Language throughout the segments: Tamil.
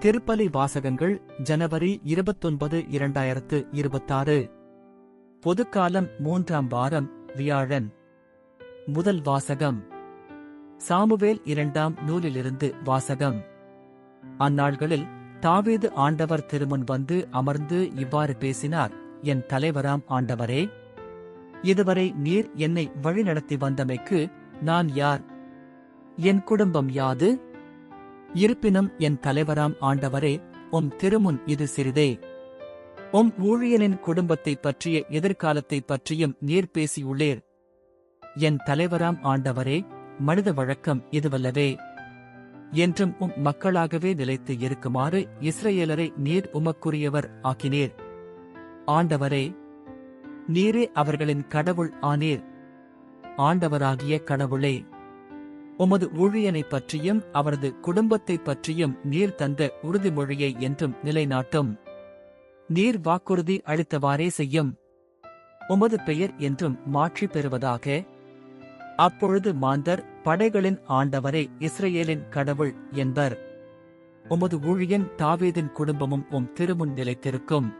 திருப்பலி வாசகங்கள் ஜனவரி 29, 2026. பொதுக்காலம் 3ஆம் வாரம் வியாழன். முதல் வாசகம் சாமுவேல் 2ஆம் நூலிலிருந்து வாசகம். அந்நாள்களில் தாவீது ஆண்டவர் திருமுன் வந்து அமர்ந்து இவ்வாறு பேசினார். என் தலைவராம் ஆண்டவரே, இதுவரை நீர் என்னை வழிநடத்தி வந்தமைக்கு நான் யார்? என் குடும்பம் யாது? இருப்பினும் என் தலைவராம் ஆண்டவரே, உம் திருமுன் இது சிறிதே. உம் ஊழியனின் குடும்பத்தைப் பற்றிய எதிர்காலத்தைப் பற்றியும் நீர் பேசியுள்ளீர். என் தலைவராம் ஆண்டவரே, மனித வழக்கம் இதுவல்லவே. என்றும் உம் மக்களாகவே நிலைத்து இருக்குமாறு இஸ்ரவேலரை நீர் உமக்குரியவர் ஆக்கினீர். ஆண்டவரே, நீரே அவர்களின் கடவுள் ஆனீர். ஆண்டவராகிய கடவுளே, உமது ஊழியனைப் பற்றியும் அவரது குடும்பத்தைப் பற்றியும் நீர் தந்த உறுதிமொழியை என்றும் நிலைநாட்டும். நீர் வாக்குறுதி அளித்தவாறே செய்யும். உமது பெயர் என்றும் மாட்சி பெறுவதாக. அப்பொழுது மாந்தர் படைகளின் ஆண்டவரே இஸ்ரவேலின் கடவுள் என்பர். உமது ஊழியன் தாவீதின் குடும்பமும் உம் திருமுன் நிலைத்திருக்கும்.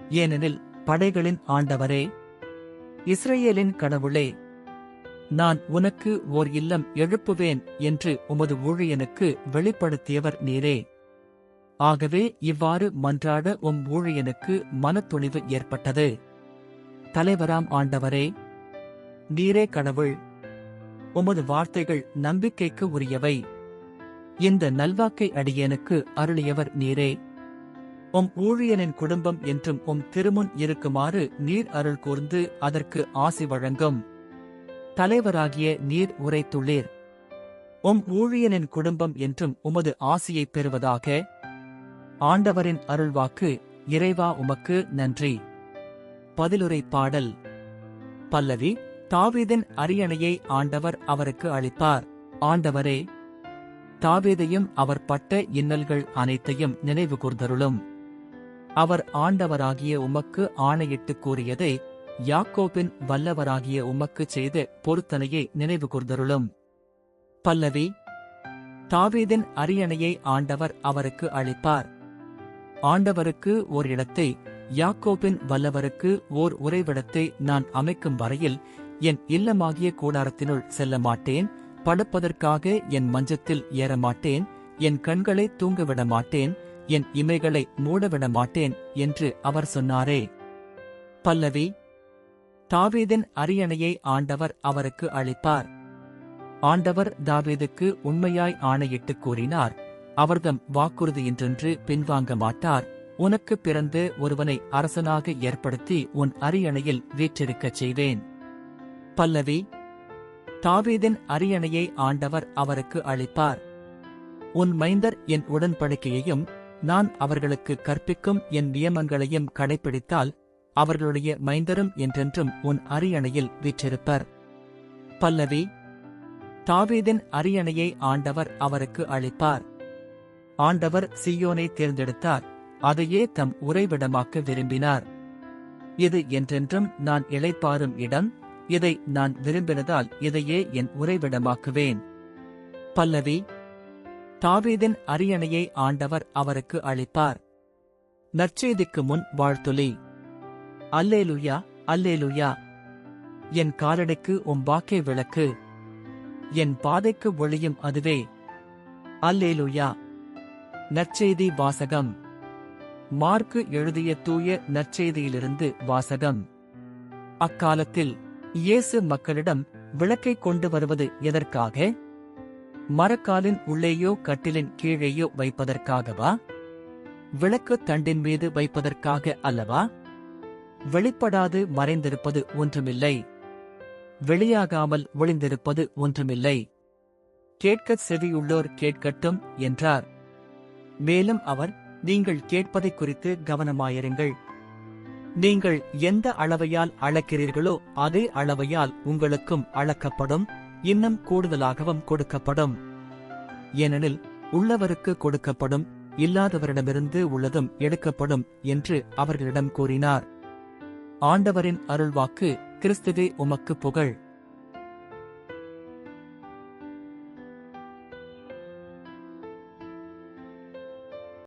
ஏனெனில் படைகளின் ஆண்டவரே, இஸ்ரவேலின் கடவுளே, நான் உனக்கு ஓர் இல்லம் எழுப்புவேன் என்று உமது ஊழியனுக்கு வெளிப்படுத்தியவர் நீரே. ஆகவே இவ்வாறு மன்றாட உம் ஊழியனுக்கு மனத்துணிவு ஏற்பட்டது. தலைவராம் ஆண்டவரே, நீரே கடவுள். உமது வார்த்தைகள் நம்பிக்கைக்கு உரியவை. இந்த நல்வாக்கை அடியேனுக்கு அருளியவர் நீரே. உம் ஊழியனின் குடும்பம் என்றும் உம் திருமுன் இருக்குமாறு நீர் அருள் கூர்ந்து அதற்கு ஆசி வழங்கும். தலைவராகிய நீர் உரைத்துள்ளீர். உம் ஊழியனின் குடும்பம் என்றும் உமது ஆசியைப் பெறுவதாக. ஆண்டவரின் அருள்வாக்கு. இறைவா, உமக்கு நன்றி. பதிலுரை பாடல். பல்லவி. தாவீதின் அரியணையை ஆண்டவர் அவருக்கு அளிப்பார். ஆண்டவரே, தாவீதையும் அவர் பட்ட இன்னல்கள் அனைத்தையும் நினைவு கூர்ந்தருளும். அவர் ஆண்டவராகிய உமக்கு ஆணையிட்டுக் கூறியதை, யாக்கோபின் வல்லவராகிய உமக்குச் செய்த பொருத்தனையை நினைவு கூர்ந்தருளும். பல்லவி. தாவீதின் அரியணையை ஆண்டவர் அவருக்கு அளிப்பார். ஆண்டவருக்கு ஓர் இடத்தை, யாக்கோபின் வல்லவருக்கு ஓர் உறைவிடத்தை நான் அமைக்கும் வரையில் என் இல்லமாகிய கூடாரத்தினுள் செல்ல மாட்டேன். படுப்பதற்காக என் மஞ்சத்தில் ஏறமாட்டேன். என் கண்களை தூங்கவிட மாட்டேன். என் இமைகளை மூடவிட மாட்டேன் என்று அவர் சொன்னாரே. பல்லவி. தாவீதின் அரியணையை ஆண்டவர் அவருக்கு அளிப்பார். ஆண்டவர் தாவீதுக்கு உண்மையாய் ஆணையிட்டுக் கூறினார். அவர்தம் வாக்குறுதியின்றென்று பின்வாங்க மாட்டார். உனக்கு பிறந்து ஒருவனை அரசனாக ஏற்படுத்தி உன் அரியணையில் வீற்றிருக்கச் செய்வேன். பல்லவி. தாவீதின் அரியணையை ஆண்டவர் அவருக்கு அளிப்பார். உன் மைந்தர் என் உடன்படிக்கையையும் நான் அவர்களுக்கு கற்பிக்கும் என் நியமங்களையும் கடைப்பிடித்தால் அவர்களுடைய மைந்தரும் என்றென்றும் உன் அரியணையில் வீற்றிருப்பர். பல்லவி. தாவீதின் அரியணையை ஆண்டவர் அவருக்கு அளிப்பார். ஆண்டவர் சீயோனை தேர்ந்தெடுத்தார். அதையே தம் உறைவிடமாக்க விரும்பினார். இது என்றென்றும் நான் இளைப்பாறும் இடம். இதை நான் விரும்பினதால் இதையே என் உறைவிடமாக்குவேன். பல்லவி. தாவீதின் அரியணையை ஆண்டவர் அவருக்கு அளிப்பார். நற்செய்திக்கு முன் வாழ்த்துளி. அல்லேலுயா, அல்லேலுயா. என் காலடிக்கு உம் வாக்கே விளக்கு. என் பாதைக்கு ஒளியும் அதுவே. அல்லேலுயா. நற்செய்தி வாசகம். மார்க்கு எழுதிய தூய நற்செய்தியிலிருந்து வாசகம். அக்காலத்தில் இயேசு மக்களிடம், விளக்கைக் கொண்டு வருவது எதற்காக? மரக்காலின் உள்ளேயோ கட்டிலின் கீழேயோ வைப்பதற்காகவா? விளக்கு தண்டின் மீது வைப்பதற்காக அல்லவா? வெளிப்படாது மறைந்திருப்பது ஒன்றுமில்லை. வெளியாகாமல் ஒளிந்திருப்பது ஒன்றுமில்லை. கேட்கச் செவியுள்ளோர் கேட்கட்டும் என்றார். மேலும் அவர், நீங்கள் கேட்பதைக் குறித்து கவனமாயிருங்கள். நீங்கள் எந்த அளவையால் அளக்கிறீர்களோ அதே அளவையால் உங்களுக்கும் அளக்கப்படும், இன்னும் கூடுதலாகவும் கொடுக்கப்படும். ஏனெனில் உள்ளவருக்கு கொடுக்கப்படும், இல்லாதவரிடமிருந்து உள்ளதும் எடுக்கப்படும் என்று அவர்களிடம் கூறினார். ஆண்டவரின் அருள்வாக்கு. கிறிஸ்துவே, உமக்கு புகழ்.